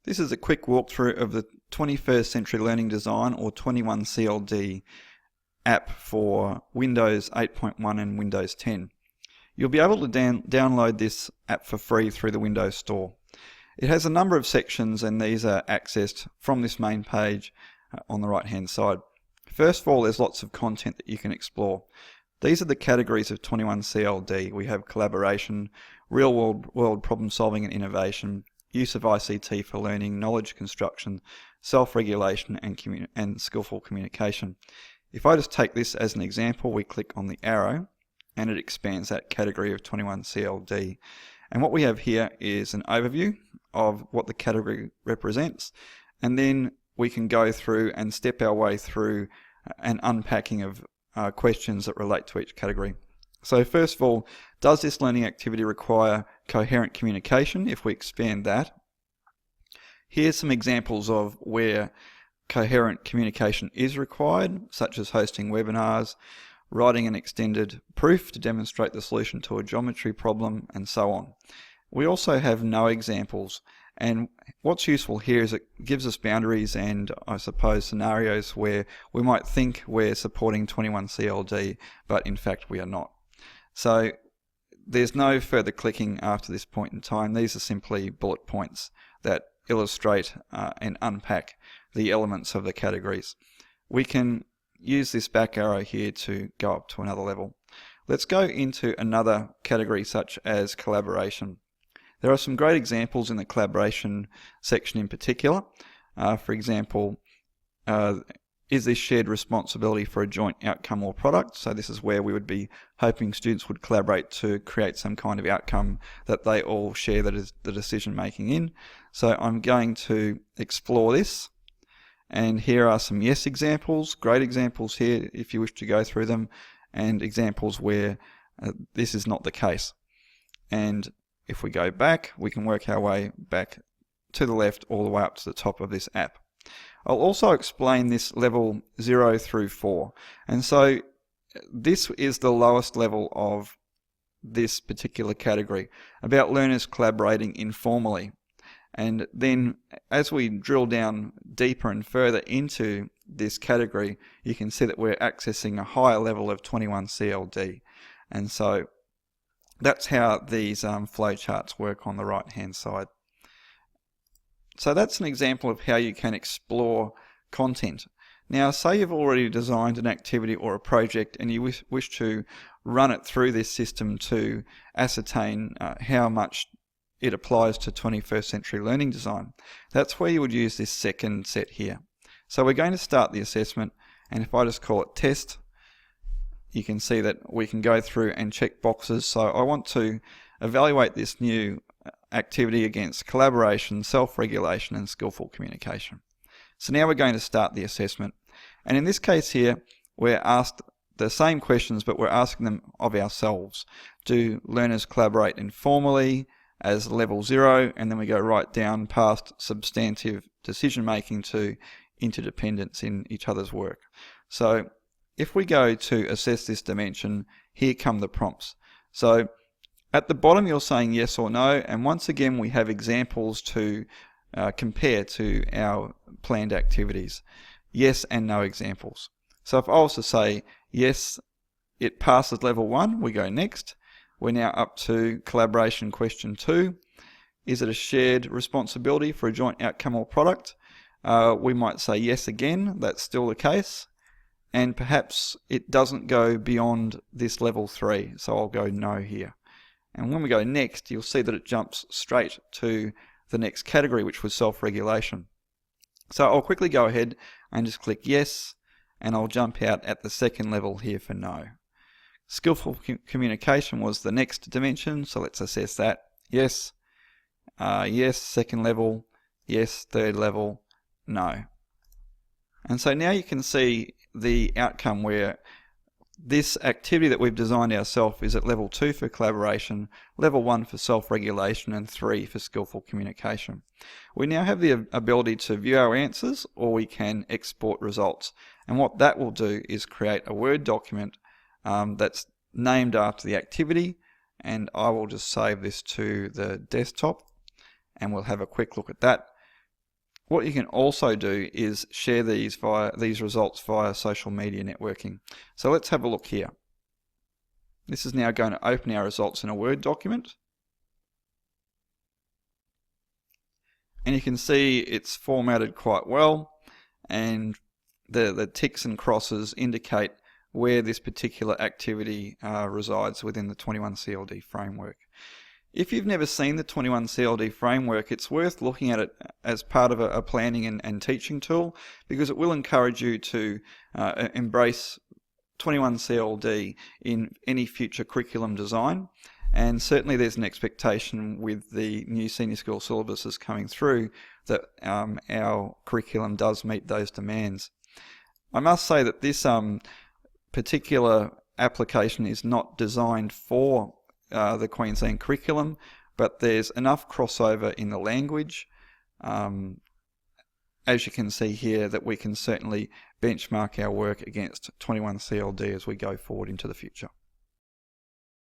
This is a quick walkthrough of the 21st Century Learning Design or 21CLD app for Windows 8.1 and Windows 10. You'll be able to download this app for free through the Windows Store. It has a number of sections and these are accessed from this main page on the right hand side. First of all, there's lots of content that you can explore. These are the categories of 21CLD. We have collaboration, real world problem solving and innovation, use of ICT for learning, knowledge construction, self-regulation and skillful communication. If I just take this as an example, we click on the arrow and it expands that category of 21CLD. And what we have here is an overview of what the category represents, and then we can go through and step our way through an unpacking of questions that relate to each category. So first of all, does this learning activity require coherent communication? If we expand that, here's some examples of where coherent communication is required, such as hosting webinars, writing an extended proof to demonstrate the solution to a geometry problem, and so on. We also have no examples, and what's useful here is it gives us boundaries and I suppose scenarios where we might think we're supporting 21CLD, but in fact we are not. So there's no further clicking after this point in time. These are simply bullet points that illustrate and unpack the elements of the categories. We can use this back arrow here to go up to another level. Let's go into another category such as collaboration. There are some great examples in the collaboration section in particular. For example, is this shared responsibility for a joint outcome or product? So this is where we would be hoping students would collaborate to create some kind of outcome that they all share that is the decision making in. So I'm going to explore this, and here are some yes examples, great examples here if you wish to go through them, and examples where this is not the case. And if we go back, we can work our way back to the left all the way up to the top of this app. I'll also explain this level 0 through 4. And so this is the lowest level of this particular category, about learners collaborating informally. And then as we drill down deeper and further into this category, you can see that we're accessing a higher level of 21CLD. And so that's how these flowcharts work on the right hand side. So that's an example of how you can explore content. Now say you've already designed an activity or a project and you wish to run it through this system to ascertain how much it applies to 21st century learning design. That's where you would use this second set here. So we're going to start the assessment, and if I just call it test, you can see that we can go through and check boxes. So I want to evaluate this new activity against collaboration, self-regulation and skillful communication. So now we're going to start the assessment, and in this case here we're asked the same questions, but we're asking them of ourselves. Do learners collaborate informally as level 0, and then we go right down past substantive decision making to interdependence in each other's work. So if we go to assess this dimension, here come the prompts. So at the bottom you're saying yes or no, and once again we have examples to compare to our planned activities. Yes and no examples. So if I was to say yes, it passes level 1, we go next. We're now up to collaboration question 2. Is it a shared responsibility for a joint outcome or product? We might say yes again, that's still the case. And perhaps it doesn't go beyond this level 3, so I'll go no here. And when we go next, you'll see that it jumps straight to the next category, which was self-regulation. So I'll quickly go ahead and just click yes, and I'll jump out at the second level here for no. Skillful communication was the next dimension, so let's assess that. Yes, yes, second level, yes, third level, no. And so now you can see the outcome where this activity that we've designed ourselves is at level 2 for collaboration, level 1 for self-regulation, and 3 for skillful communication. We now have the ability to view our answers, or we can export results. And what that will do is create a Word document that's named after the activity, and I will just save this to the desktop and we'll have a quick look at that. What you can also do is share these results via social media networking. So let's have a look here. This is now going to open our results in a Word document. And you can see it's formatted quite well, and the ticks and crosses indicate where this particular activity resides within the 21CLD framework. If you've never seen the 21CLD framework, it's worth looking at it as part of a planning and teaching tool, because it will encourage you to embrace 21CLD in any future curriculum design. And certainly there's an expectation with the new senior school syllabuses coming through that our curriculum does meet those demands. I must say that this particular application is not designed for the Queensland curriculum, but there's enough crossover in the language, as you can see here, that we can certainly benchmark our work against 21CLD as we go forward into the future.